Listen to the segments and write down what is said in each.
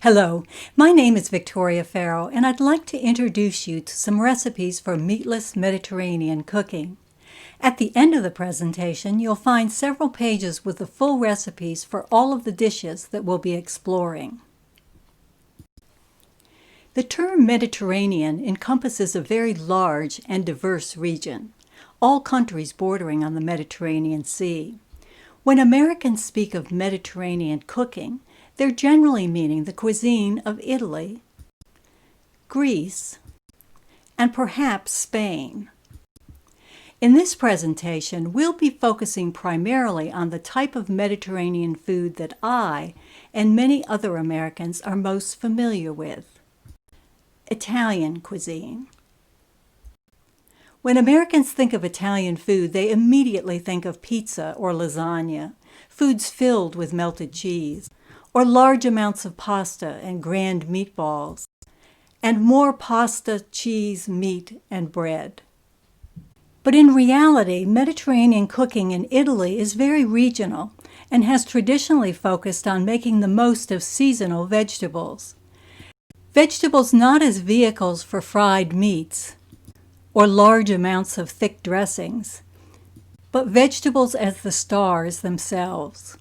Hello, my name is Victoria Faoro, and I'd like to introduce you to some recipes for meatless Mediterranean cooking. At the end of the presentation, you'll find several pages with the full recipes for all of the dishes that we'll be exploring. The term Mediterranean encompasses a very large and diverse region, all countries bordering on the Mediterranean Sea. When Americans speak of Mediterranean cooking, they're generally meaning the cuisine of Italy, Greece, and perhaps Spain. In this presentation, we'll be focusing primarily on the type of Mediterranean food that I and many other Americans are most familiar with: Italian cuisine. When Americans think of Italian food, they immediately think of pizza or lasagna, foods filled with melted cheese, or large amounts of pasta and grand meatballs, and more pasta, cheese, meat, and bread. But in reality, Mediterranean cooking in Italy is very regional and has traditionally focused on making the most of seasonal vegetables. Vegetables not as vehicles for fried meats or large amounts of thick dressings, but vegetables as the stars themselves.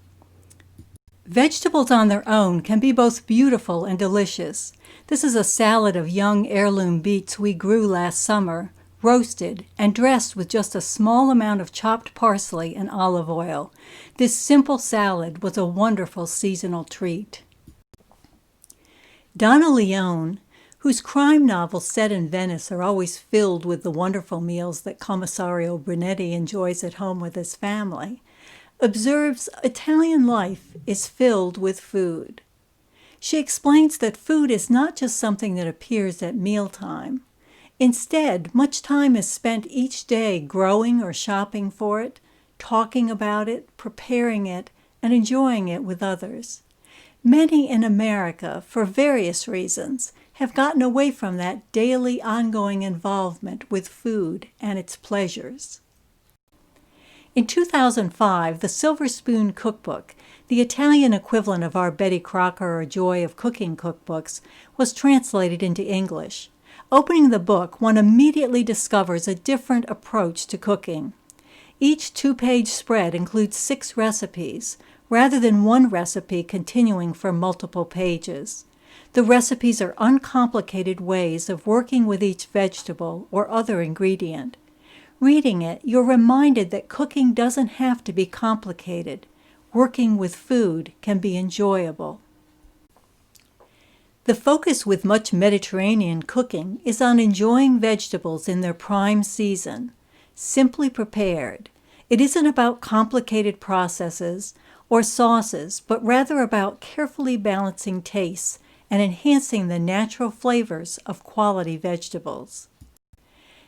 Vegetables on their own can be both beautiful and delicious. This is a salad of young heirloom beets we grew last summer, roasted and dressed with just a small amount of chopped parsley and olive oil. This simple salad was a wonderful seasonal treat. Donna Leone, whose crime novels set in Venice are always filled with the wonderful meals that Commissario Brunetti enjoys at home with his family, observes Italian life is filled with food. She explains that food is not just something that appears at mealtime. Instead, much time is spent each day growing or shopping for it, talking about it, preparing it, and enjoying it with others. Many in America, for various reasons, have gotten away from that daily ongoing involvement with food and its pleasures. In 2005, the Silver Spoon Cookbook, the Italian equivalent of our Betty Crocker or Joy of Cooking cookbooks, was translated into English. Opening the book, one immediately discovers a different approach to cooking. Each two-page spread includes 6 recipes, rather than one recipe continuing for multiple pages. The recipes are uncomplicated ways of working with each vegetable or other ingredient. Reading it, you're reminded that cooking doesn't have to be complicated. Working with food can be enjoyable. The focus with much Mediterranean cooking is on enjoying vegetables in their prime season, simply prepared. It isn't about complicated processes or sauces, but rather about carefully balancing tastes and enhancing the natural flavors of quality vegetables.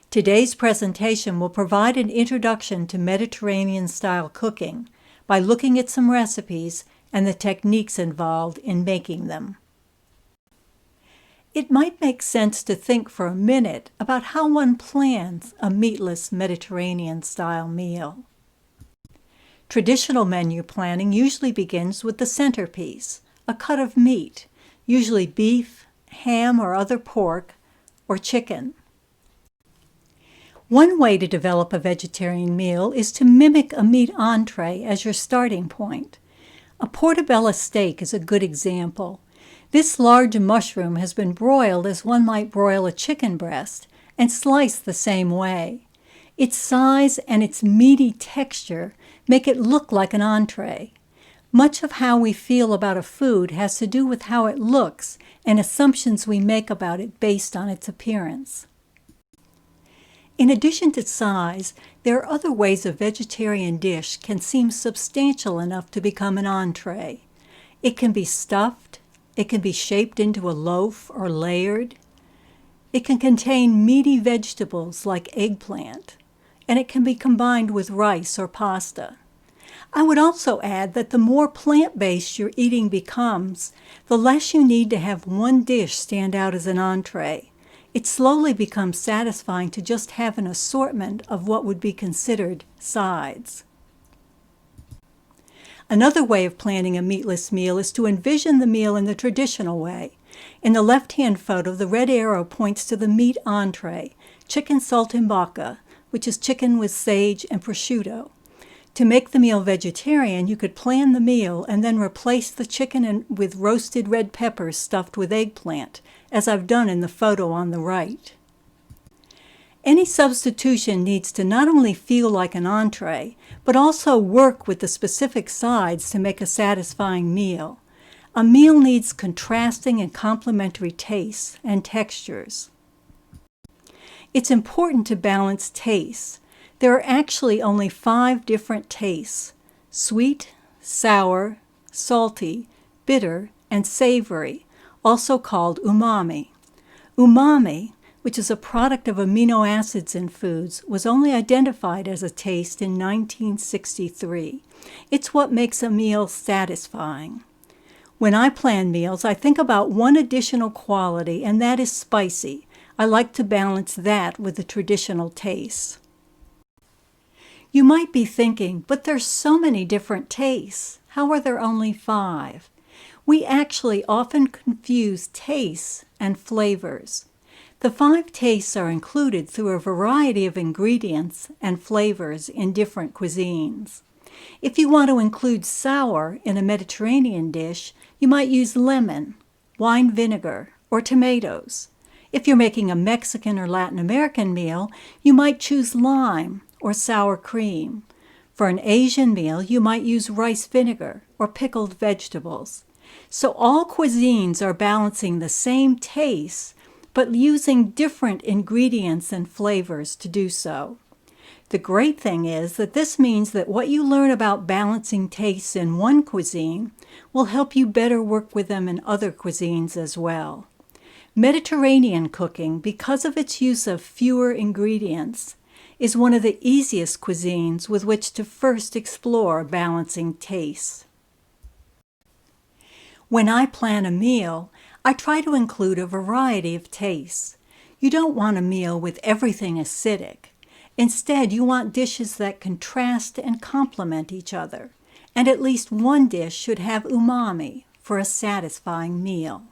Today's presentation will provide an introduction to Mediterranean-style cooking by looking at some recipes and the techniques involved in making them. It might make sense to think for a minute about how one plans a meatless Mediterranean-style meal. Traditional menu planning usually begins with the centerpiece, a cut of meat, usually beef, ham or other pork, or chicken. One way to develop a vegetarian meal is to mimic a meat entree as your starting point. A Portabella steak is a good example. This large mushroom has been broiled as one might broil a chicken breast and sliced the same way. Its size and its meaty texture make it look like an entree. Much of how we feel about a food has to do with how it looks and assumptions we make about it based on its appearance. In addition to size, there are other ways a vegetarian dish can seem substantial enough to become an entree. It can be stuffed, it can be shaped into a loaf or layered, it can contain meaty vegetables like eggplant, and it can be combined with rice or pasta. I would also add that the more plant-based your eating becomes, the less you need to have one dish stand out as an entree. It slowly becomes satisfying to just have an assortment of what would be considered sides. Another way of planning a meatless meal is to envision the meal in the traditional way. In the left-hand photo, the red arrow points to the meat entree, chicken saltimbocca, which is chicken with sage and prosciutto. To make the meal vegetarian, you could plan the meal and then replace the chicken with roasted red peppers stuffed with eggplant, as I've done in the photo on the right. Any substitution needs to not only feel like an entree, but also work with the specific sides to make a satisfying meal. A meal needs contrasting and complementary tastes and textures. It's important to balance tastes. There are actually only 5 different tastes: sweet, sour, salty, bitter, and savory, also called umami. Umami, which is a product of amino acids in foods, was only identified as a taste in 1963. It's what makes a meal satisfying. When I plan meals, I think about one additional quality, and that is spicy. I like to balance that with the traditional tastes. You might be thinking, but there's so many different tastes. How are there only 5? We actually often confuse tastes and flavors. The 5 tastes are included through a variety of ingredients and flavors in different cuisines. If you want to include sour in a Mediterranean dish, you might use lemon, wine vinegar, or tomatoes. If you're making a Mexican or Latin American meal, you might choose lime or sour cream. For an Asian meal, you might use rice vinegar or pickled vegetables. So all cuisines are balancing the same tastes, but using different ingredients and flavors to do so. The great thing is that this means that what you learn about balancing tastes in one cuisine will help you better work with them in other cuisines as well. Mediterranean cooking, because of its use of fewer ingredients, is one of the easiest cuisines with which to first explore balancing tastes. When I plan a meal, I try to include a variety of tastes. You don't want a meal with everything acidic. Instead, you want dishes that contrast and complement each other, and at least one dish should have umami for a satisfying meal.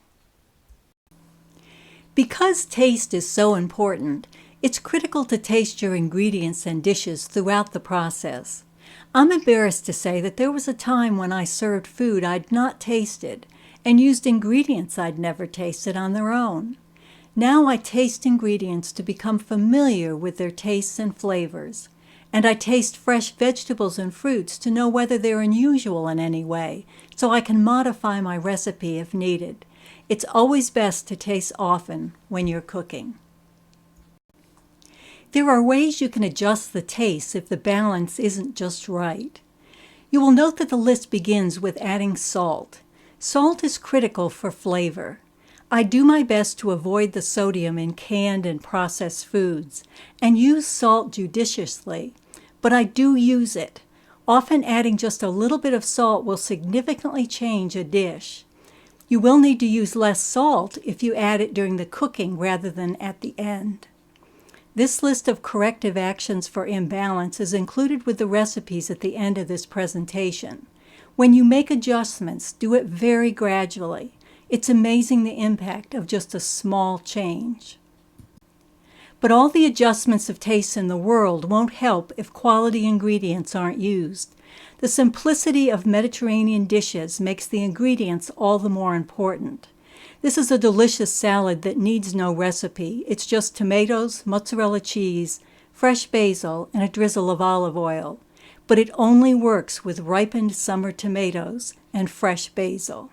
Because taste is so important, it's critical to taste your ingredients and dishes throughout the process. I'm embarrassed to say that there was a time when I served food I'd not tasted and used ingredients I'd never tasted on their own. Now I taste ingredients to become familiar with their tastes and flavors, and I taste fresh vegetables and fruits to know whether they're unusual in any way, so I can modify my recipe if needed. It's always best to taste often when you're cooking. There are ways you can adjust the taste if the balance isn't just right. You will note that the list begins with adding salt. Salt is critical for flavor. I do my best to avoid the sodium in canned and processed foods and use salt judiciously, but I do use it. Often adding just a little bit of salt will significantly change a dish. You will need to use less salt if you add it during the cooking rather than at the end. This list of corrective actions for imbalance is included with the recipes at the end of this presentation. When you make adjustments, do it very gradually. It's amazing the impact of just a small change. But all the adjustments of taste in the world won't help if quality ingredients aren't used. The simplicity of Mediterranean dishes makes the ingredients all the more important. This is a delicious salad that needs no recipe. It's just tomatoes, mozzarella cheese, fresh basil, and a drizzle of olive oil. But it only works with ripened summer tomatoes and fresh basil.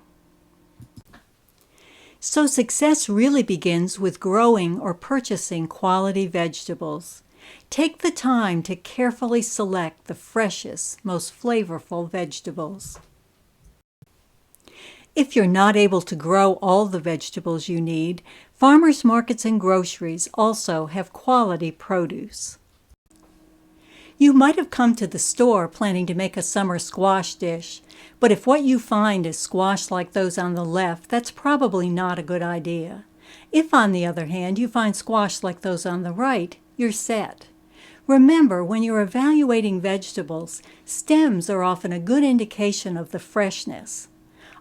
So success really begins with growing or purchasing quality vegetables. Take the time to carefully select the freshest, most flavorful vegetables. If you're not able to grow all the vegetables you need, farmers markets and groceries also have quality produce. You might have come to the store planning to make a summer squash dish, but if what you find is squash like those on the left, that's probably not a good idea. If, on the other hand, you find squash like those on the right, you're set. Remember, when you're evaluating vegetables, stems are often a good indication of the freshness.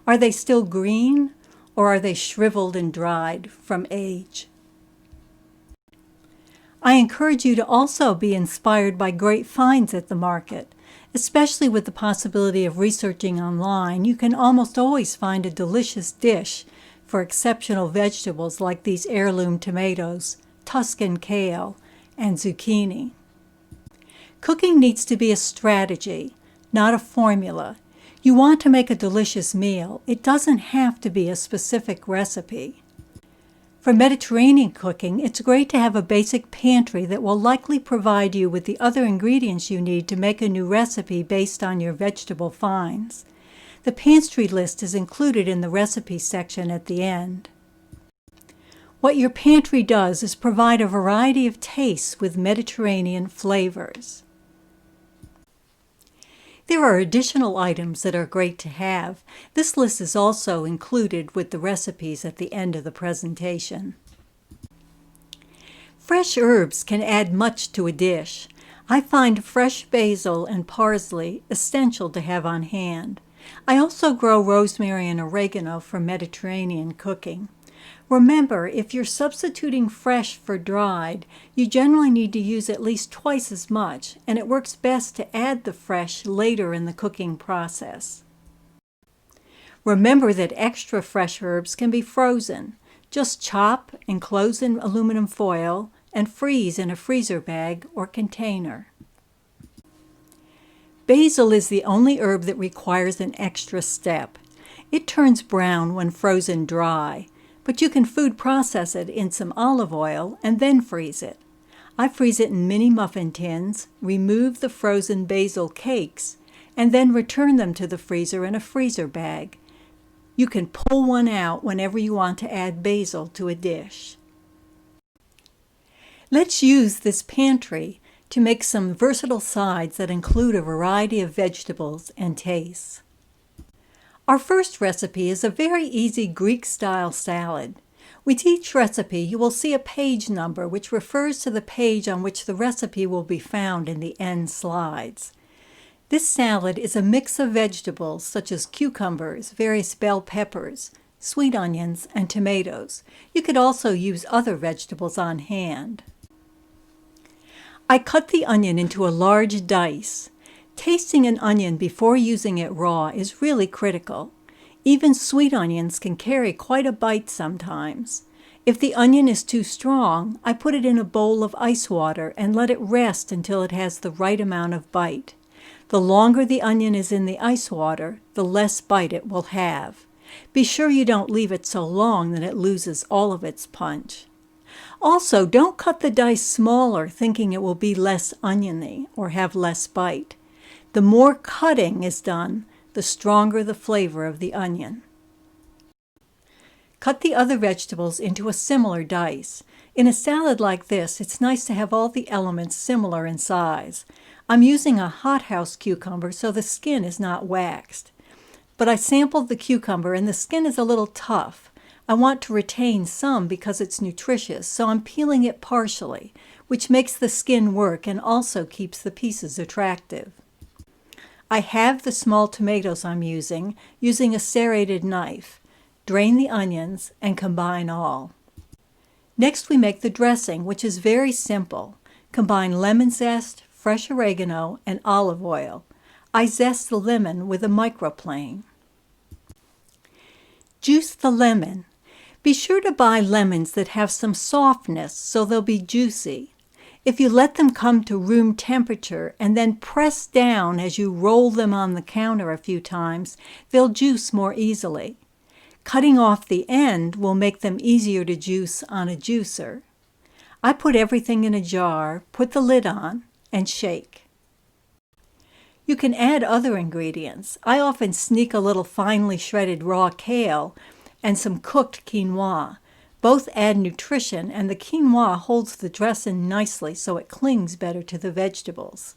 Are they still green, or are they shriveled and dried from age? I encourage you to also be inspired by great finds at the market. Especially with the possibility of researching online, you can almost always find a delicious dish for exceptional vegetables like these heirloom tomatoes, Tuscan kale, and zucchini. Cooking needs to be a strategy, not a formula. You want to make a delicious meal. It doesn't have to be a specific recipe. For Mediterranean cooking, it's great to have a basic pantry that will likely provide you with the other ingredients you need to make a new recipe based on your vegetable finds. The pantry list is included in the recipe section at the end. What your pantry does is provide a variety of tastes with Mediterranean flavors. There are additional items that are great to have. This list is also included with the recipes at the end of the presentation. Fresh herbs can add much to a dish. I find fresh basil and parsley essential to have on hand. I also grow rosemary and oregano for Mediterranean cooking. Remember, if you're substituting fresh for dried, you generally need to use at least twice as much, and it works best to add the fresh later in the cooking process. Remember that extra fresh herbs can be frozen. Just chop, enclose in aluminum foil, and freeze in a freezer bag or container. Basil is the only herb that requires an extra step. It turns brown when frozen dry, but you can food process it in some olive oil and then freeze it. I freeze it in mini muffin tins, remove the frozen basil cakes, and then return them to the freezer in a freezer bag. You can pull one out whenever you want to add basil to a dish. Let's use this pantry to make some versatile sides that include a variety of vegetables and tastes. Our first recipe is a very easy Greek-style salad. With each recipe, you will see a page number which refers to the page on which the recipe will be found in the end slides. This salad is a mix of vegetables such as cucumbers, various bell peppers, sweet onions, and tomatoes. You could also use other vegetables on hand. I cut the onion into a large dice. Tasting an onion before using it raw is really critical. Even sweet onions can carry quite a bite sometimes. If the onion is too strong, I put it in a bowl of ice water and let it rest until it has the right amount of bite. The longer the onion is in the ice water, the less bite it will have. Be sure you don't leave it so long that it loses all of its punch. Also, don't cut the dice smaller thinking it will be less oniony or have less bite. The more cutting is done, the stronger the flavor of the onion. Cut the other vegetables into a similar dice. In a salad like this, it's nice to have all the elements similar in size. I'm using a hothouse cucumber so the skin is not waxed. But I sampled the cucumber and the skin is a little tough. I want to retain some because it's nutritious, so I'm peeling it partially, which makes the skin work and also keeps the pieces attractive. I have the small tomatoes I'm using a serrated knife. Drain the onions and combine all. Next we make the dressing, which is very simple. Combine lemon zest, fresh oregano, and olive oil. I zest the lemon with a microplane. Juice the lemon. Be sure to buy lemons that have some softness so they'll be juicy. If you let them come to room temperature and then press down as you roll them on the counter a few times, they'll juice more easily. Cutting off the end will make them easier to juice on a juicer. I put everything in a jar, put the lid on, and shake. You can add other ingredients. I often sneak a little finely shredded raw kale and some cooked quinoa. Both add nutrition, and the quinoa holds the dressing nicely so it clings better to the vegetables.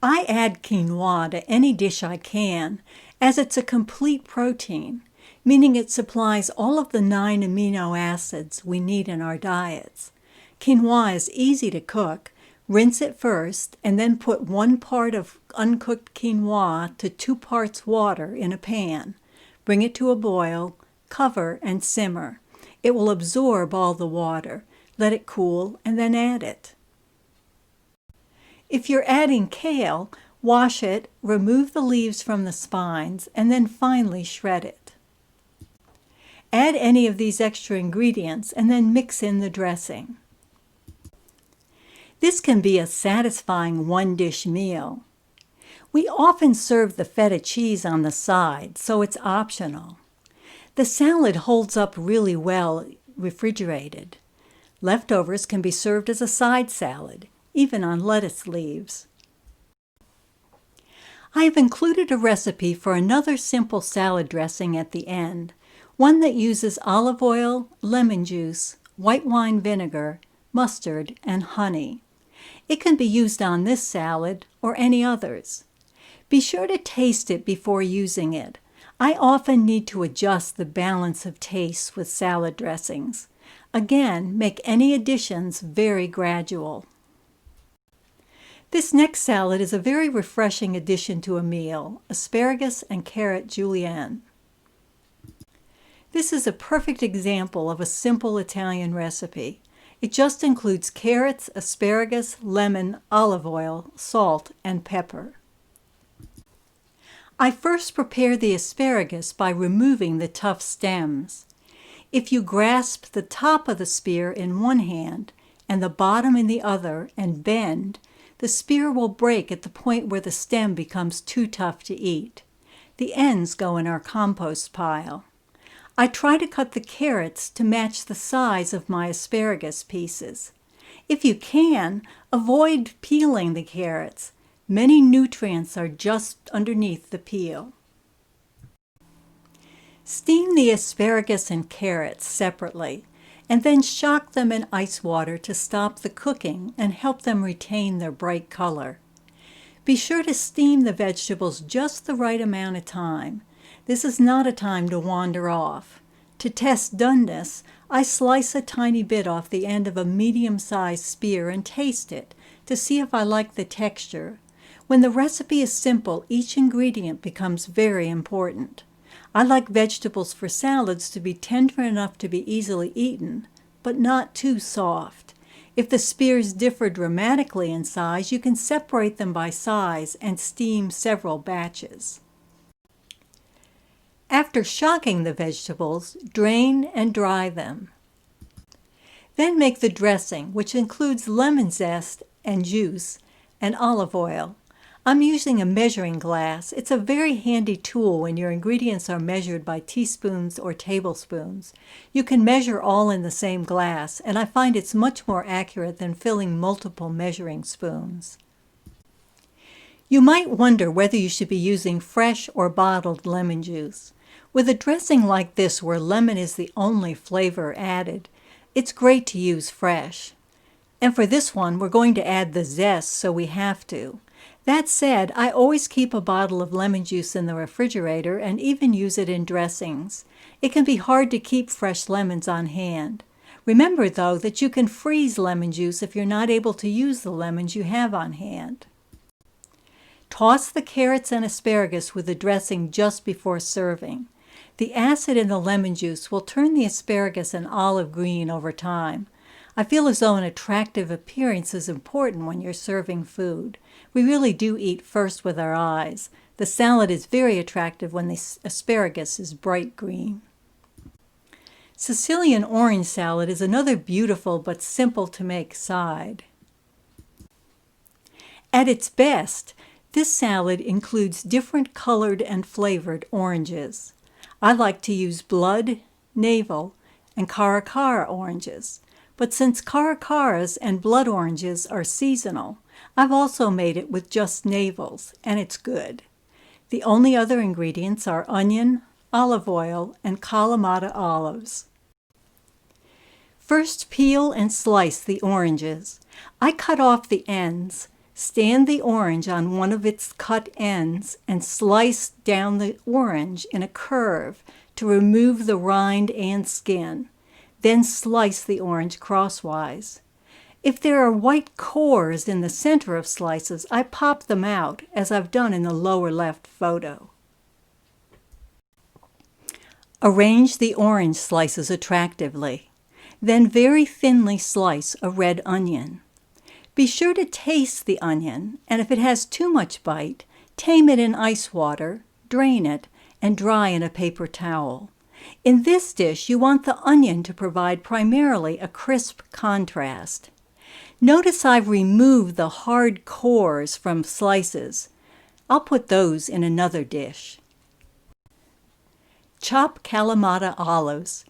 I add quinoa to any dish I can, as it's a complete protein, meaning it supplies all of the 9 amino acids we need in our diets. Quinoa is easy to cook. Rinse it first and then put 1 part of uncooked quinoa to 2 parts water in a pan. Bring it to a boil, cover, and simmer. It will absorb all the water. Let it cool and then add it. If you're adding kale, wash it, remove the leaves from the spines, and then finely shred it. Add any of these extra ingredients and then mix in the dressing. This can be a satisfying one-dish meal. We often serve the feta cheese on the side, so it's optional. The salad holds up really well refrigerated. Leftovers can be served as a side salad, even on lettuce leaves. I have included a recipe for another simple salad dressing at the end, one that uses olive oil, lemon juice, white wine vinegar, mustard, and honey. It can be used on this salad or any others. Be sure to taste it before using it. I often need to adjust the balance of tastes with salad dressings. Again, make any additions very gradual. This next salad is a very refreshing addition to a meal, asparagus and carrot julienne. This is a perfect example of a simple Italian recipe. It just includes carrots, asparagus, lemon, olive oil, salt, and pepper. I first prepare the asparagus by removing the tough stems. If you grasp the top of the spear in one hand and the bottom in the other and bend, the spear will break at the point where the stem becomes too tough to eat. The ends go in our compost pile. I try to cut the carrots to match the size of my asparagus pieces. If you can, avoid peeling the carrots. Many nutrients are just underneath the peel. Steam the asparagus and carrots separately, and then shock them in ice water to stop the cooking and help them retain their bright color. Be sure to steam the vegetables just the right amount of time. This is not a time to wander off. To test doneness, I slice a tiny bit off the end of a medium-sized spear and taste it to see if I like the texture. When the recipe is simple, each ingredient becomes very important. I like vegetables for salads to be tender enough to be easily eaten, but not too soft. If the spears differ dramatically in size, you can separate them by size and steam several batches. After shocking the vegetables, drain and dry them. Then make the dressing, which includes lemon zest and juice and olive oil. I'm using a measuring glass. It's a very handy tool when your ingredients are measured by teaspoons or tablespoons. You can measure all in the same glass, and I find it's much more accurate than filling multiple measuring spoons. You might wonder whether you should be using fresh or bottled lemon juice. With a dressing like this where lemon is the only flavor added, it's great to use fresh. And for this one, we're going to add the zest, so we have to. That said, I always keep a bottle of lemon juice in the refrigerator and even use it in dressings. It can be hard to keep fresh lemons on hand. Remember, though, that you can freeze lemon juice if you're not able to use the lemons you have on hand. Toss the carrots and asparagus with the dressing just before serving. The acid in the lemon juice will turn the asparagus an olive green over time. I feel as though an attractive appearance is important when you're serving food. We really do eat first with our eyes. The salad is very attractive when the asparagus is bright green. Sicilian orange salad is another beautiful but simple to make side. At its best, this salad includes different colored and flavored oranges. I like to use blood, navel, and caracara oranges. But since caracaras and blood oranges are seasonal, I've also made it with just navels, and it's good. The only other ingredients are onion, olive oil, and Kalamata olives. First, peel and slice the oranges. I cut off the ends, stand the orange on one of its cut ends, and slice down the orange in a curve to remove the rind and skin. Then slice the orange crosswise. If there are white cores in the center of slices, I pop them out, as I've done in the lower left photo. Arrange the orange slices attractively. Then very thinly slice a red onion. Be sure to taste the onion, and if it has too much bite, tame it in ice water, drain it, and dry in a paper towel. In this dish, you want the onion to provide primarily a crisp contrast. Notice I've removed the hard cores from slices. I'll put those in another dish. Chop Kalamata olives.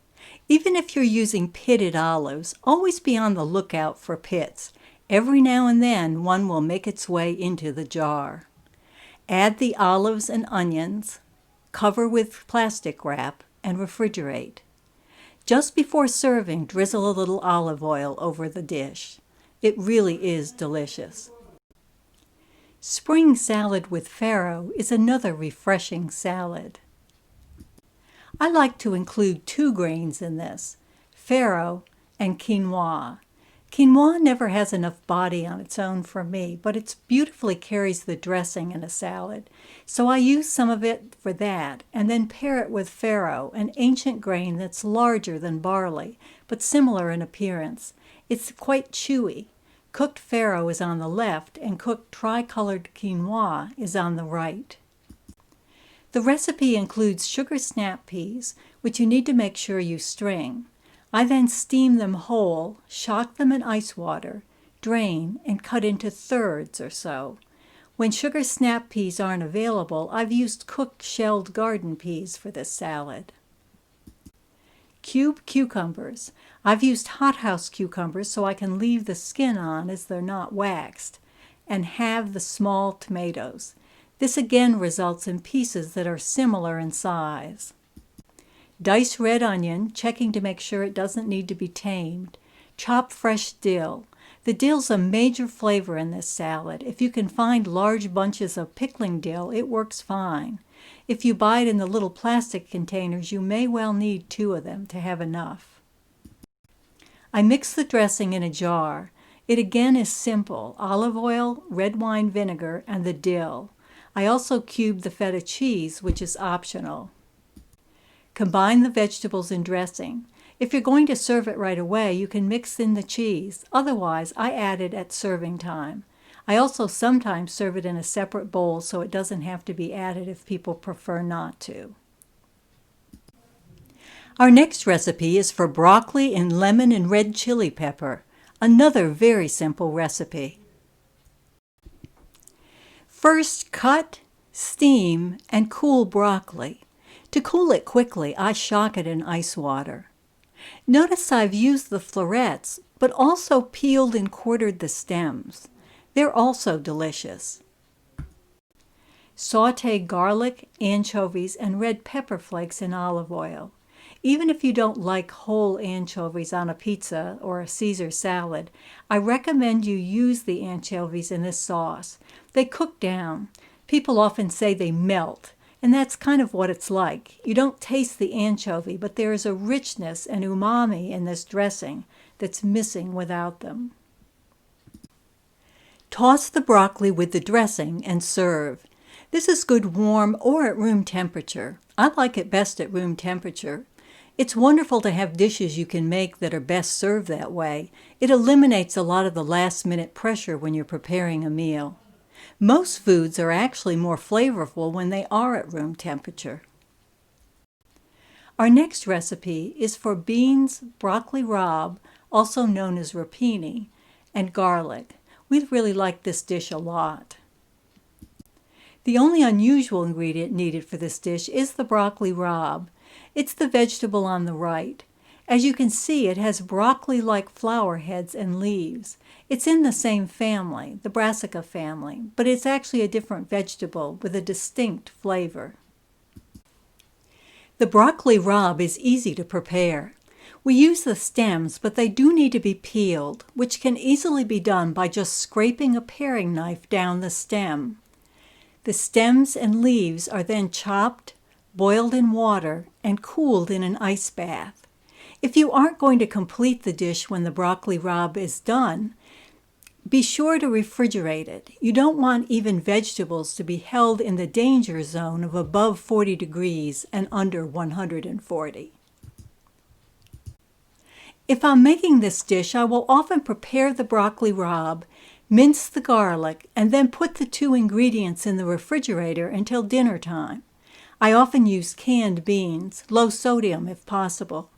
Even if you're using pitted olives, always be on the lookout for pits. Every now and then, one will make its way into the jar. Add the olives and onions, cover with plastic wrap, and refrigerate. Just before serving, drizzle a little olive oil over the dish. It really is delicious. Spring salad with farro is another refreshing salad. I like to include 2 grains in this, farro and quinoa. Quinoa never has enough body on its own for me, but it beautifully carries the dressing in a salad. So I use some of it for that, and then pair it with farro, an ancient grain that's larger than barley, but similar in appearance. It's quite chewy. Cooked farro is on the left, and cooked tricolored quinoa is on the right. The recipe includes sugar snap peas, which you need to make sure you string. I then steam them whole, shock them in ice water, drain, and cut into thirds or so. When sugar snap peas aren't available, I've used cooked shelled garden peas for this salad. Cube cucumbers. I've used hothouse cucumbers so I can leave the skin on as they're not waxed, and halve the small tomatoes. This again results in pieces that are similar in size. Dice red onion, checking to make sure it doesn't need to be tamed. Chop fresh dill. The dill's a major flavor in this salad. If you can find large bunches of pickling dill, it works fine. If you buy it in the little plastic containers, you may well need 2 of them to have enough. I mix the dressing in a jar. It again is simple: olive oil, red wine vinegar, and the dill. I also cubed the feta cheese, which is optional. Combine the vegetables in dressing. If you're going to serve it right away, you can mix in the cheese. Otherwise, I add it at serving time. I also sometimes serve it in a separate bowl so it doesn't have to be added if people prefer not to. Our next recipe is for broccoli and lemon and red chili pepper. Another very simple recipe. First, cut, steam, and cool broccoli. To cool it quickly, I shock it in ice water. Notice I've used the florets, but also peeled and quartered the stems. They're also delicious. Saute garlic, anchovies, and red pepper flakes in olive oil. Even if you don't like whole anchovies on a pizza or a Caesar salad, I recommend you use the anchovies in this sauce. They cook down. People often say they melt, and that's kind of what it's like. You don't taste the anchovy, but there is a richness and umami in this dressing that's missing without them. Toss the broccoli with the dressing and serve. This is good warm or at room temperature. I like it best at room temperature. It's wonderful to have dishes you can make that are best served that way. It eliminates a lot of the last-minute pressure when you're preparing a meal. Most foods are actually more flavorful when they are at room temperature. Our next recipe is for beans, broccoli rabe, also known as rapini, and garlic. We really like this dish a lot. The only unusual ingredient needed for this dish is the broccoli rabe. It's the vegetable on the right. As you can see, it has broccoli-like flower heads and leaves. It's in the same family, the Brassica family, but it's actually a different vegetable with a distinct flavor. The broccoli rabe is easy to prepare. We use the stems, but they do need to be peeled, which can easily be done by just scraping a paring knife down the stem. The stems and leaves are then chopped, boiled in water, and cooled in an ice bath. If you aren't going to complete the dish when the broccoli rabe is done, be sure to refrigerate it. You don't want even vegetables to be held in the danger zone of above 40 degrees and under 140. If I'm making this dish, I will often prepare the broccoli rabe, mince the garlic, and then put the two ingredients in the refrigerator until dinner time. I often use canned beans, low sodium if possible.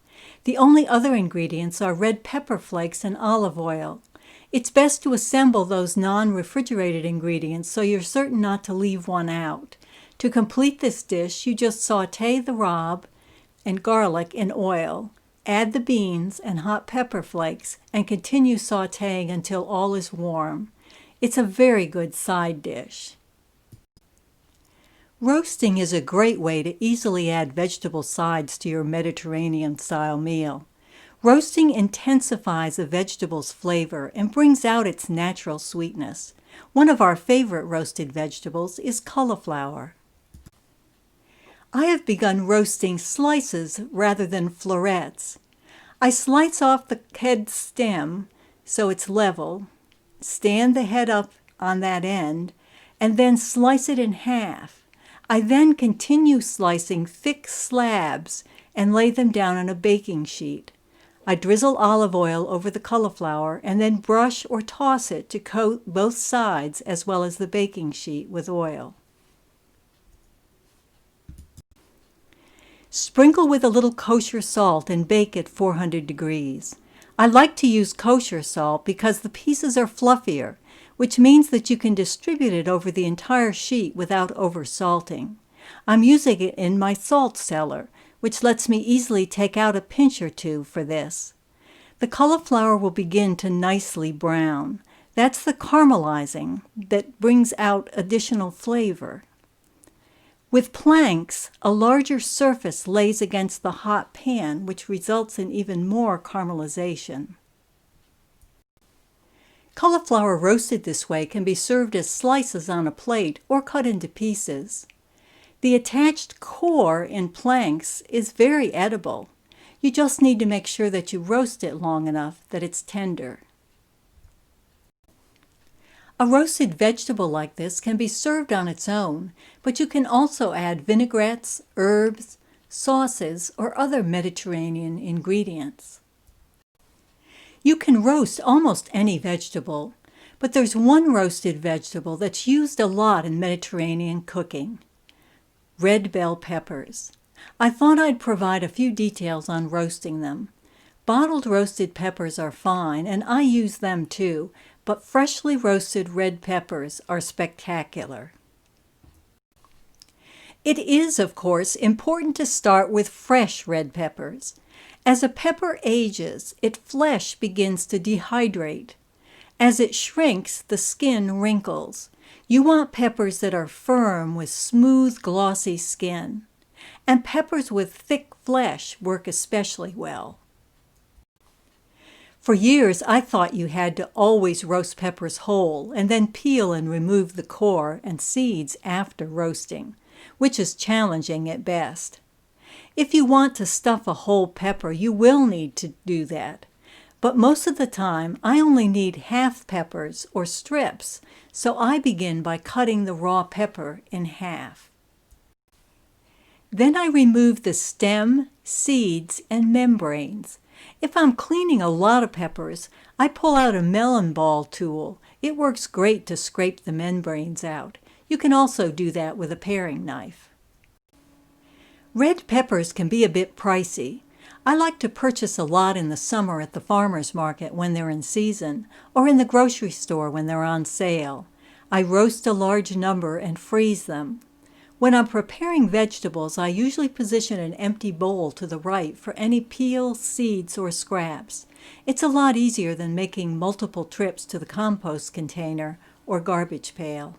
The only other ingredients are red pepper flakes and olive oil. It's best to assemble those non-refrigerated ingredients so you're certain not to leave one out. To complete this dish, you just saute the rabe and garlic in oil, add the beans and hot pepper flakes, and continue sauteing until all is warm. It's a very good side dish. Roasting is a great way to easily add vegetable sides to your Mediterranean-style meal. Roasting intensifies a vegetable's flavor and brings out its natural sweetness. One of our favorite roasted vegetables is cauliflower. I have begun roasting slices rather than florets. I slice off the head stem so it's level, stand the head up on that end, and then slice it in half. I then continue slicing thick slabs and lay them down on a baking sheet. I drizzle olive oil over the cauliflower and then brush or toss it to coat both sides as well as the baking sheet with oil. Sprinkle with a little kosher salt and bake at 400 degrees. I like to use kosher salt because the pieces are fluffier, which means that you can distribute it over the entire sheet without over-salting. I'm using it in my salt cellar, which lets me easily take out a pinch or two for this. The cauliflower will begin to nicely brown. That's the caramelizing that brings out additional flavor. With planks, a larger surface lays against the hot pan, which results in even more caramelization. Cauliflower roasted this way can be served as slices on a plate or cut into pieces. The attached core in planks is very edible. You just need to make sure that you roast it long enough that it's tender. A roasted vegetable like this can be served on its own, but you can also add vinaigrettes, herbs, sauces, or other Mediterranean ingredients. You can roast almost any vegetable, but there's one roasted vegetable that's used a lot in Mediterranean cooking: red bell peppers. I thought I'd provide a few details on roasting them. Bottled roasted peppers are fine, and I use them too, but freshly roasted red peppers are spectacular. It is, of course, important to start with fresh red peppers. As a pepper ages, its flesh begins to dehydrate. As it shrinks, the skin wrinkles. You want peppers that are firm with smooth, glossy skin. And peppers with thick flesh work especially well. For years, I thought you had to always roast peppers whole and then peel and remove the core and seeds after roasting, which is challenging at best. If you want to stuff a whole pepper, you will need to do that. But most of the time, I only need half peppers or strips, so I begin by cutting the raw pepper in half. Then I remove the stem, seeds, and membranes. If I'm cleaning a lot of peppers, I pull out a melon ball tool. It works great to scrape the membranes out. You can also do that with a paring knife. Red peppers can be a bit pricey. I like to purchase a lot in the summer at the farmer's market when they're in season, or in the grocery store when they're on sale. I roast a large number and freeze them. When I'm preparing vegetables, I usually position an empty bowl to the right for any peel, seeds, or scraps. It's a lot easier than making multiple trips to the compost container or garbage pail.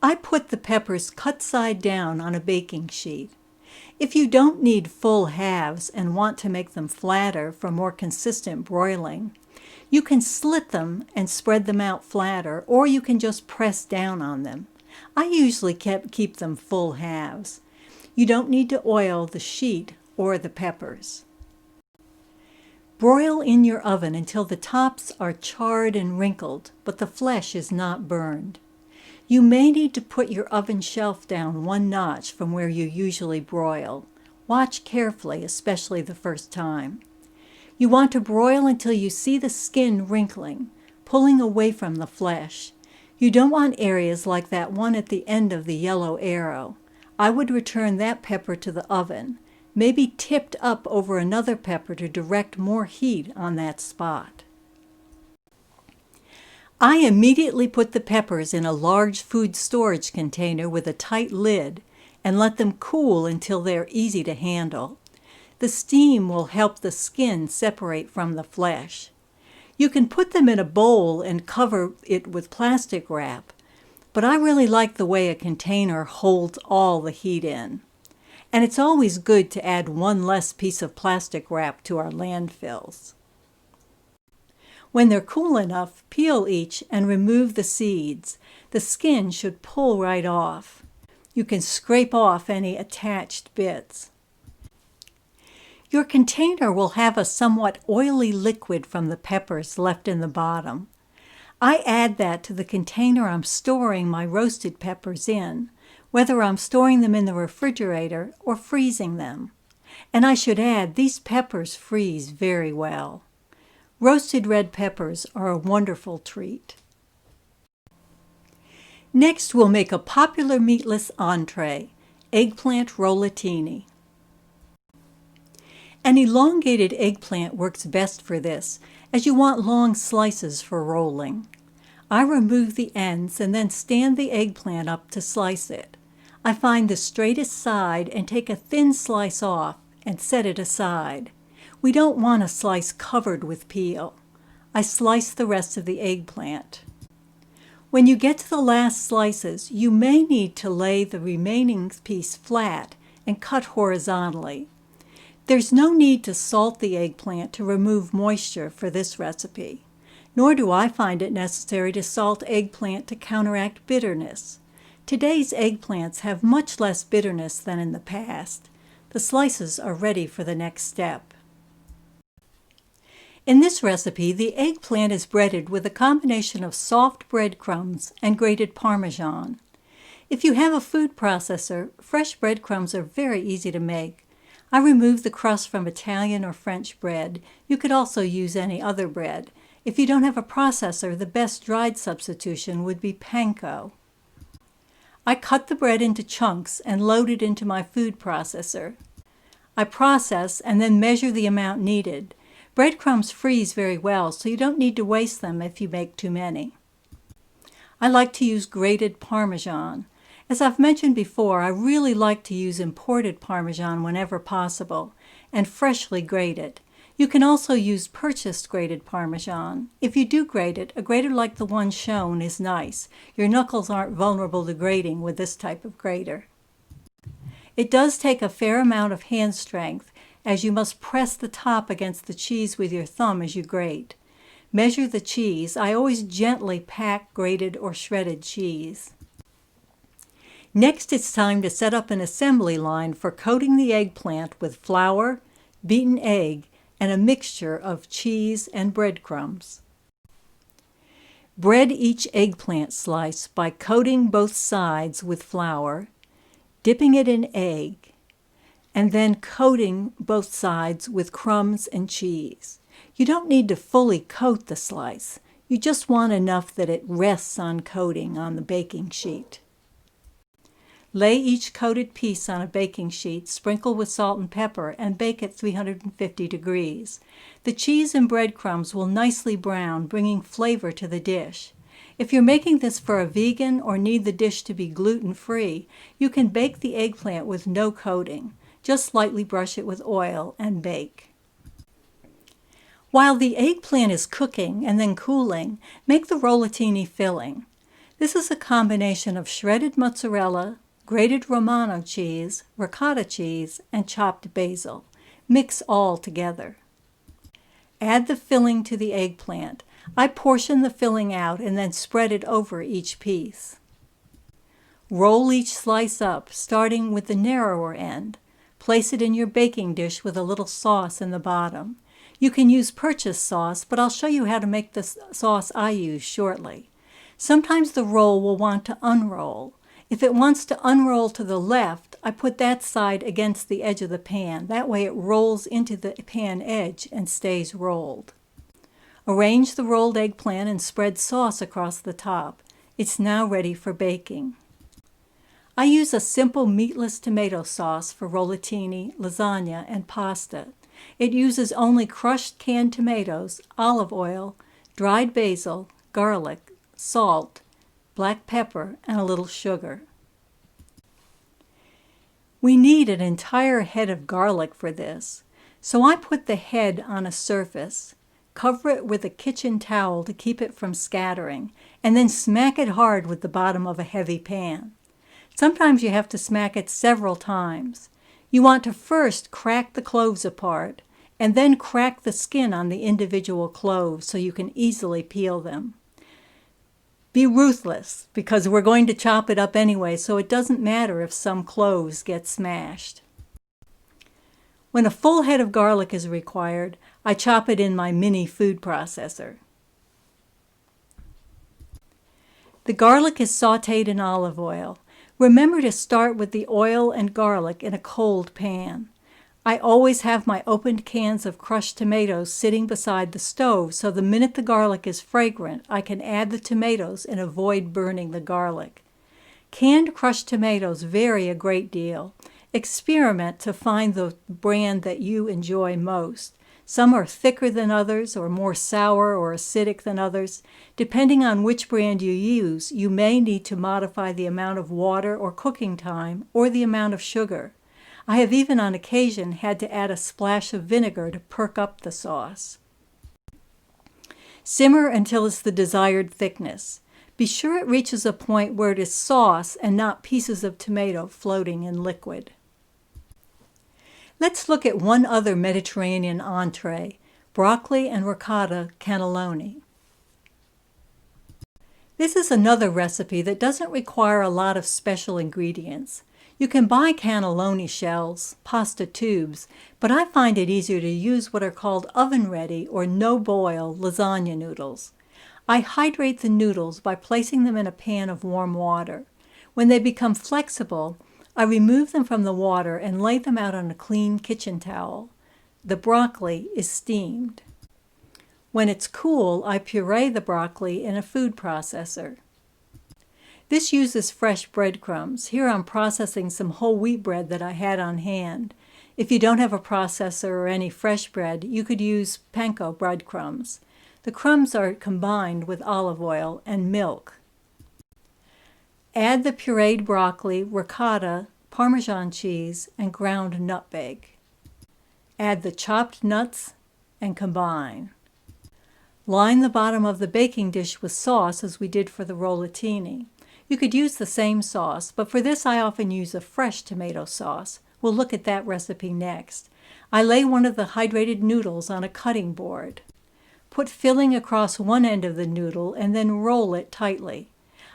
I put the peppers cut side down on a baking sheet. If you don't need full halves and want to make them flatter for more consistent broiling, you can slit them and spread them out flatter, or you can just press down on them. I usually keep them full halves. You don't need to oil the sheet or the peppers. Broil in your oven until the tops are charred and wrinkled, but the flesh is not burned. You may need to put your oven shelf down 1 notch from where you usually broil. Watch carefully, especially the first time. You want to broil until you see the skin wrinkling, pulling away from the flesh. You don't want areas like that one at the end of the yellow arrow. I would return that pepper to the oven, maybe tipped up over another pepper to direct more heat on that spot. I immediately put the peppers in a large food storage container with a tight lid and let them cool until they're easy to handle. The steam will help the skin separate from the flesh. You can put them in a bowl and cover it with plastic wrap, but I really like the way a container holds all the heat in. And it's always good to add 1 less piece of plastic wrap to our landfills. When they're cool enough, peel each and remove the seeds. The skin should pull right off. You can scrape off any attached bits. Your container will have a somewhat oily liquid from the peppers left in the bottom. I add that to the container I'm storing my roasted peppers in, whether I'm storing them in the refrigerator or freezing them. And I should add, these peppers freeze very well. Roasted red peppers are a wonderful treat. Next, we'll make a popular meatless entree, eggplant rollatini. An elongated eggplant works best for this, as you want long slices for rolling. I remove the ends and then stand the eggplant up to slice it. I find the straightest side and take a thin slice off and set it aside. We don't want a slice covered with peel. I slice the rest of the eggplant. When you get to the last slices, you may need to lay the remaining piece flat and cut horizontally. There's no need to salt the eggplant to remove moisture for this recipe, nor do I find it necessary to salt eggplant to counteract bitterness. Today's eggplants have much less bitterness than in the past. The slices are ready for the next step. In this recipe, the eggplant is breaded with a combination of soft breadcrumbs and grated Parmesan. If you have a food processor, fresh breadcrumbs are very easy to make. I remove the crust from Italian or French bread. You could also use any other bread. If you don't have a processor, the best dried substitution would be panko. I cut the bread into chunks and load it into my food processor. I process and then measure the amount needed. Breadcrumbs freeze very well, so you don't need to waste them if you make too many. I like to use grated Parmesan. As I've mentioned before, I really like to use imported Parmesan whenever possible, and freshly grated. You can also use purchased grated Parmesan. If you do grate it, a grater like the one shown is nice. Your knuckles aren't vulnerable to grating with this type of grater. It does take a fair amount of hand strength, as you must press the top against the cheese with your thumb as you grate. Measure the cheese. I always gently pack grated or shredded cheese. Next, it's time to set up an assembly line for coating the eggplant with flour, beaten egg, and a mixture of cheese and breadcrumbs. Bread each eggplant slice by coating both sides with flour, dipping it in egg, and then coating both sides with crumbs and cheese. You don't need to fully coat the slice. You just want enough that it rests on coating on the baking sheet. Lay each coated piece on a baking sheet, sprinkle with salt and pepper, and bake at 350 degrees. The cheese and breadcrumbs will nicely brown, bringing flavor to the dish. If you're making this for a vegan or need the dish to be gluten-free, you can bake the eggplant with no coating. Just lightly brush it with oil and bake. While the eggplant is cooking and then cooling, make the rollatini filling. This is a combination of shredded mozzarella, grated Romano cheese, ricotta cheese, and chopped basil. Mix all together. Add the filling to the eggplant. I portion the filling out and then spread it over each piece. Roll each slice up, starting with the narrower end. Place it in your baking dish with a little sauce in the bottom. You can use purchased sauce, but I'll show you how to make the sauce I use shortly. Sometimes the roll will want to unroll. If it wants to unroll to the left, I put that side against the edge of the pan. That way it rolls into the pan edge and stays rolled. Arrange the rolled eggplant and spread sauce across the top. It's now ready for baking. I use a simple meatless tomato sauce for rollatini, lasagna, and pasta. It uses only crushed canned tomatoes, olive oil, dried basil, garlic, salt, black pepper, and a little sugar. We need an entire head of garlic for this, so I put the head on a surface, cover it with a kitchen towel to keep it from scattering, and then smack it hard with the bottom of a heavy pan. Sometimes you have to smack it several times. You want to first crack the cloves apart, and then crack the skin on the individual cloves so you can easily peel them. Be ruthless, because we're going to chop it up anyway, so it doesn't matter if some cloves get smashed. When a full head of garlic is required, I chop it in my mini food processor. The garlic is sautéed in olive oil. Remember to start with the oil and garlic in a cold pan. I always have my opened cans of crushed tomatoes sitting beside the stove, so the minute the garlic is fragrant, I can add the tomatoes and avoid burning the garlic. Canned crushed tomatoes vary a great deal. Experiment to find the brand that you enjoy most. Some are thicker than others, or more sour or acidic than others. Depending on which brand you use, you may need to modify the amount of water or cooking time, or the amount of sugar. I have even on occasion had to add a splash of vinegar to perk up the sauce. Simmer until it's the desired thickness. Be sure it reaches a point where it is sauce and not pieces of tomato floating in liquid. Let's look at one other Mediterranean entree, broccoli and ricotta cannelloni. This is another recipe that doesn't require a lot of special ingredients. You can buy cannelloni shells, pasta tubes, but I find it easier to use what are called oven-ready or no-boil lasagna noodles. I hydrate the noodles by placing them in a pan of warm water. When they become flexible, I remove them from the water and lay them out on a clean kitchen towel. The broccoli is steamed. When it's cool, I puree the broccoli in a food processor. This uses fresh breadcrumbs. Here I'm processing some whole wheat bread that I had on hand. If you don't have a processor or any fresh bread, you could use panko breadcrumbs. The crumbs are combined with olive oil and milk. Add the pureed broccoli, ricotta, Parmesan cheese, and ground nutmeg. Add the chopped nuts and combine. Line the bottom of the baking dish with sauce as we did for the rollatini. You could use the same sauce, but for this I often use a fresh tomato sauce. We'll look at that recipe next. I lay one of the hydrated noodles on a cutting board. Put filling across one end of the noodle and then roll it tightly.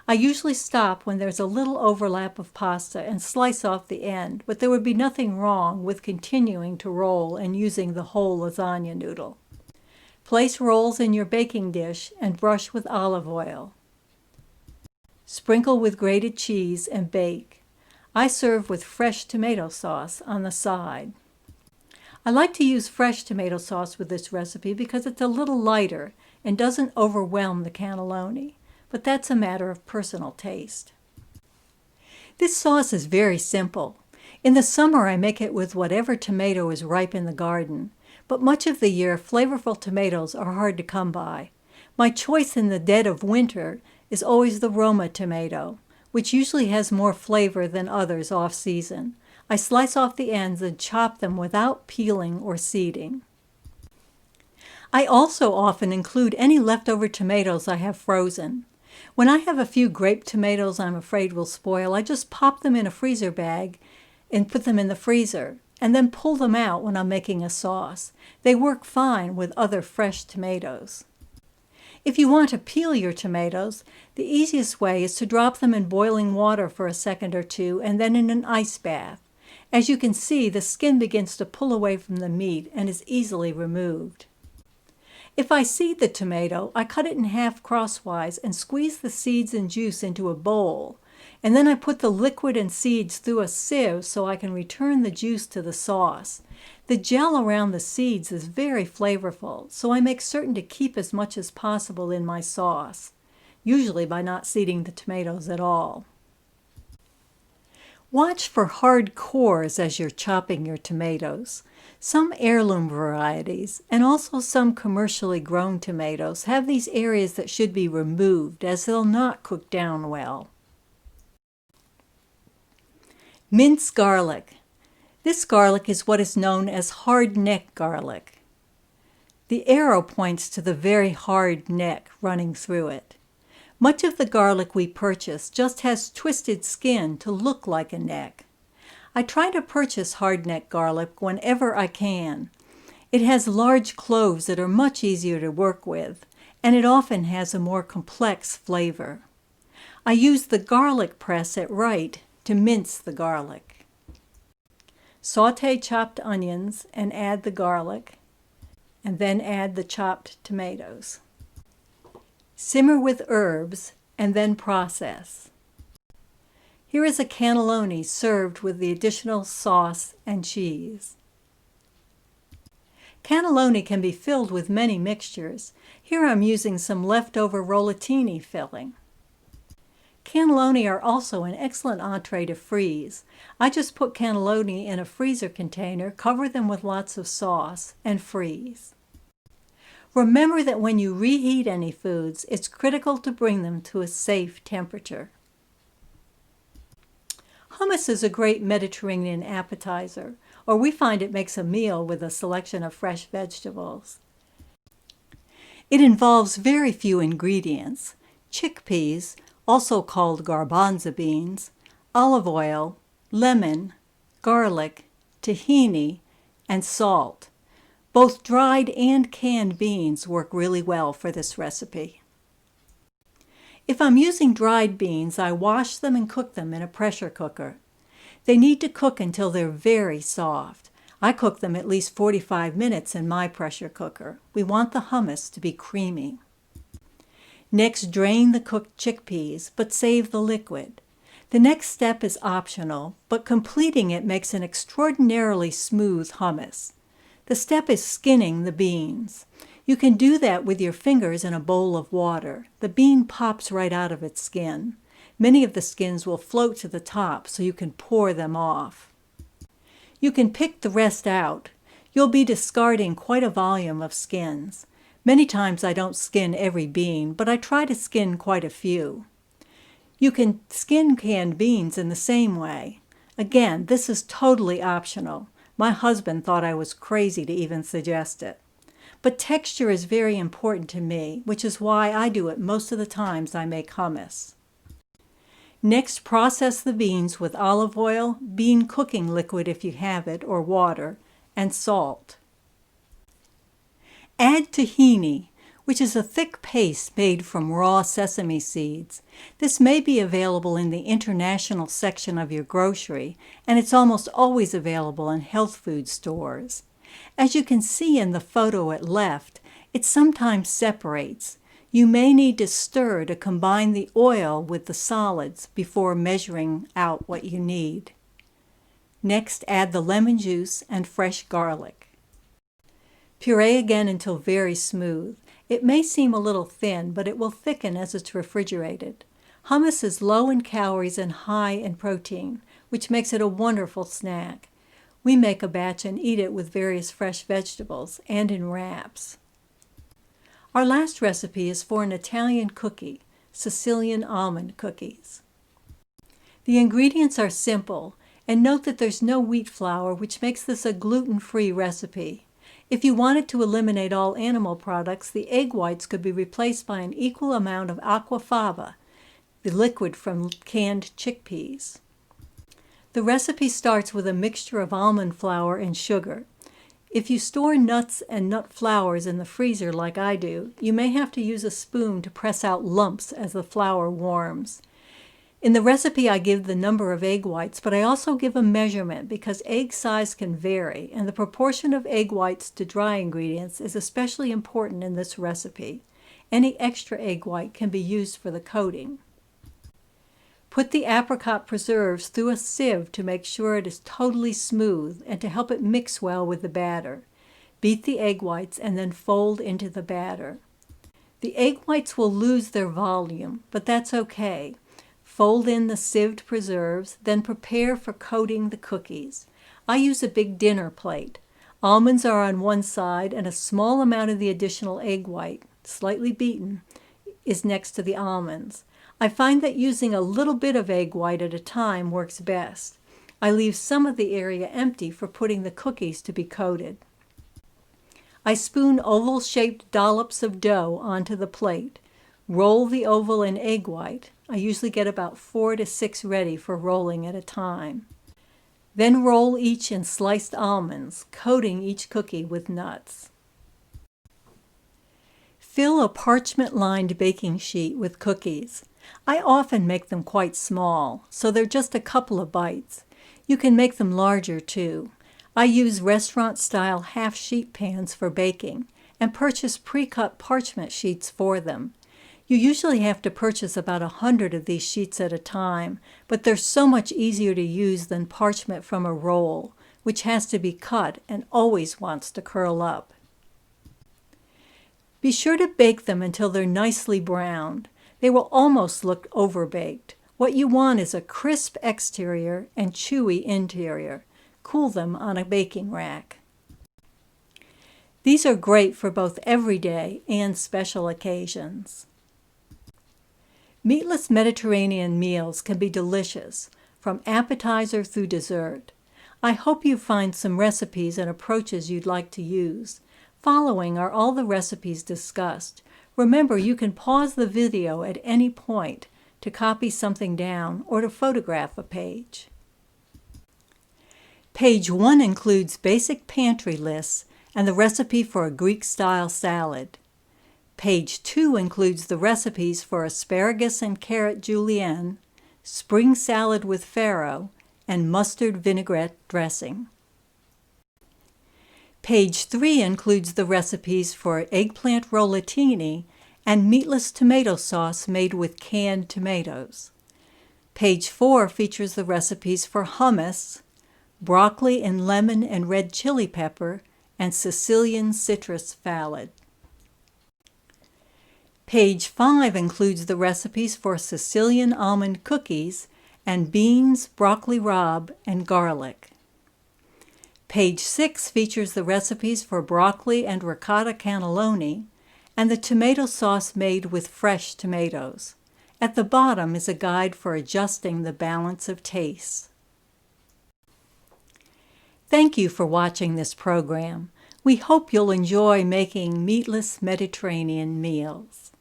I usually stop when there's a little overlap of pasta and slice off the end, but there would be nothing wrong with continuing to roll and using the whole lasagna noodle. Place rolls in your baking dish and brush with olive oil. Sprinkle with grated cheese and bake. I serve with fresh tomato sauce on the side. I like to use fresh tomato sauce with this recipe because it's a little lighter and doesn't overwhelm the cannelloni, but that's a matter of personal taste. This sauce is very simple. In the summer I make it with whatever tomato is ripe in the garden, but much of the year flavorful tomatoes are hard to come by. My choice in the dead of winter is always the Roma tomato, which usually has more flavor than others off-season. I slice off the ends and chop them without peeling or seeding. I also often include any leftover tomatoes I have frozen. When I have a few grape tomatoes I'm afraid will spoil, I just pop them in a freezer bag and put them in the freezer, and then pull them out when I'm making a sauce. They work fine with other fresh tomatoes. If you want to peel your tomatoes, the easiest way is to drop them in boiling water for a second or two and then in an ice bath. As you can see, the skin begins to pull away from the meat and is easily removed. If I seed the tomato, I cut it in half crosswise and squeeze the seeds and juice into a bowl. And then I put the liquid and seeds through a sieve so I can return the juice to the sauce. The gel around the seeds is very flavorful, so I make certain to keep as much as possible in my sauce, usually by not seeding the tomatoes at all. Watch for hard cores as you're chopping your tomatoes. Some heirloom varieties, and also some commercially grown tomatoes, have these areas that should be removed as they'll not cook down well. Mince garlic. This garlic is what is known as hard neck garlic. The arrow points to the very hard neck running through it. Much of the garlic we purchase just has twisted skin to look like a neck. I try to purchase hard neck garlic whenever I can. It has large cloves that are much easier to work with, and it often has a more complex flavor. I use the garlic press at Right to mince the garlic. Saute chopped onions and add the garlic, and then add the chopped tomatoes. Simmer with herbs and then process. Here is a cannelloni served with the additional sauce and cheese. Cannelloni can be filled with many mixtures. Here I'm using some leftover Rollatini filling. Cannelloni are also an excellent entree to freeze. I just put cannelloni in a freezer container, cover them with lots of sauce, and freeze. Remember that when you reheat any foods, it's critical to bring them to a safe temperature. Hummus is a great Mediterranean appetizer, or we find it makes a meal with a selection of fresh vegetables. It involves very few ingredients: chickpeas, also called garbanzo beans, olive oil, lemon, garlic, tahini, and salt. Both dried and canned beans work really well for this recipe. If I'm using dried beans, I wash them and cook them in a pressure cooker. They need to cook until they're very soft. I cook them at least 45 minutes in my pressure cooker. We want the hummus to be creamy. Next, drain the cooked chickpeas, but save the liquid. The next step is optional, but completing it makes an extraordinarily smooth hummus. The step is skinning the beans. You can do that with your fingers in a bowl of water. The bean pops right out of its skin. Many of the skins will float to the top, so you can pour them off. You can pick the rest out. You'll be discarding quite a volume of skins. Many times I don't skin every bean, but I try to skin quite a few. You can skin canned beans in the same way. Again, this is totally optional. My husband thought I was crazy to even suggest it. But texture is very important to me, which is why I do it most of the times I make hummus. Next, process the beans with olive oil, bean cooking liquid if you have it, or water, and salt. Add tahini, which is a thick paste made from raw sesame seeds. This may be available in the international section of your grocery, and it's almost always available in health food stores. As you can see in the photo at left, it sometimes separates. You may need to stir to combine the oil with the solids before measuring out what you need. Next, add the lemon juice and fresh garlic. Puree again until very smooth. It may seem a little thin, but it will thicken as it's refrigerated. Hummus is low in calories and high in protein, which makes it a wonderful snack. We make a batch and eat it with various fresh vegetables and in wraps. Our last recipe is for an Italian cookie, Sicilian almond cookies. The ingredients are simple, and note that there's no wheat flour, which makes this a gluten-free recipe. If you wanted to eliminate all animal products, the egg whites could be replaced by an equal amount of aquafaba, the liquid from canned chickpeas. The recipe starts with a mixture of almond flour and sugar. If you store nuts and nut flours in the freezer like I do, you may have to use a spoon to press out lumps as the flour warms. In the recipe, I give the number of egg whites, but I also give a measurement because egg size can vary, and the proportion of egg whites to dry ingredients is especially important in this recipe. Any extra egg white can be used for the coating. Put the apricot preserves through a sieve to make sure it is totally smooth and to help it mix well with the batter. Beat the egg whites and then fold into the batter. The egg whites will lose their volume, but that's okay. Fold in the sieved preserves, then prepare for coating the cookies. I use a big dinner plate. Almonds are on one side and a small amount of the additional egg white, slightly beaten, is next to the almonds. I find that using a little bit of egg white at a time works best. I leave some of the area empty for putting the cookies to be coated. I spoon oval-shaped dollops of dough onto the plate. Roll the oval in egg white. I usually get about 4 to 6 ready for rolling at a time. Then roll each in sliced almonds, coating each cookie with nuts. Fill a parchment-lined baking sheet with cookies. I often make them quite small, so they're just a couple of bites. You can make them larger too. I use restaurant-style half-sheet pans for baking and purchase pre-cut parchment sheets for them. You usually have to purchase about 100 of these sheets at a time, but they're so much easier to use than parchment from a roll, which has to be cut and always wants to curl up. Be sure to bake them until they're nicely browned. They will almost look overbaked. What you want is a crisp exterior and chewy interior. Cool them on a baking rack. These are great for both everyday and special occasions. Meatless Mediterranean meals can be delicious, from appetizer through dessert. I hope you find some recipes and approaches you'd like to use. Following are all the recipes discussed. Remember, you can pause the video at any point to copy something down or to photograph a page. Page 1 includes basic pantry lists and the recipe for a Greek-style salad. Page 2 includes the recipes for asparagus and carrot julienne, spring salad with farro, and mustard vinaigrette dressing. Page 3 includes the recipes for eggplant rollatini and meatless tomato sauce made with canned tomatoes. Page 4 features the recipes for hummus, broccoli and lemon and red chili pepper, and Sicilian citrus salad. Page 5 includes the recipes for Sicilian almond cookies and beans, broccoli rabe, and garlic. Page 6 features the recipes for broccoli and ricotta cannelloni and the tomato sauce made with fresh tomatoes. At the bottom is a guide for adjusting the balance of tastes. Thank you for watching this program. We hope you'll enjoy making meatless Mediterranean meals.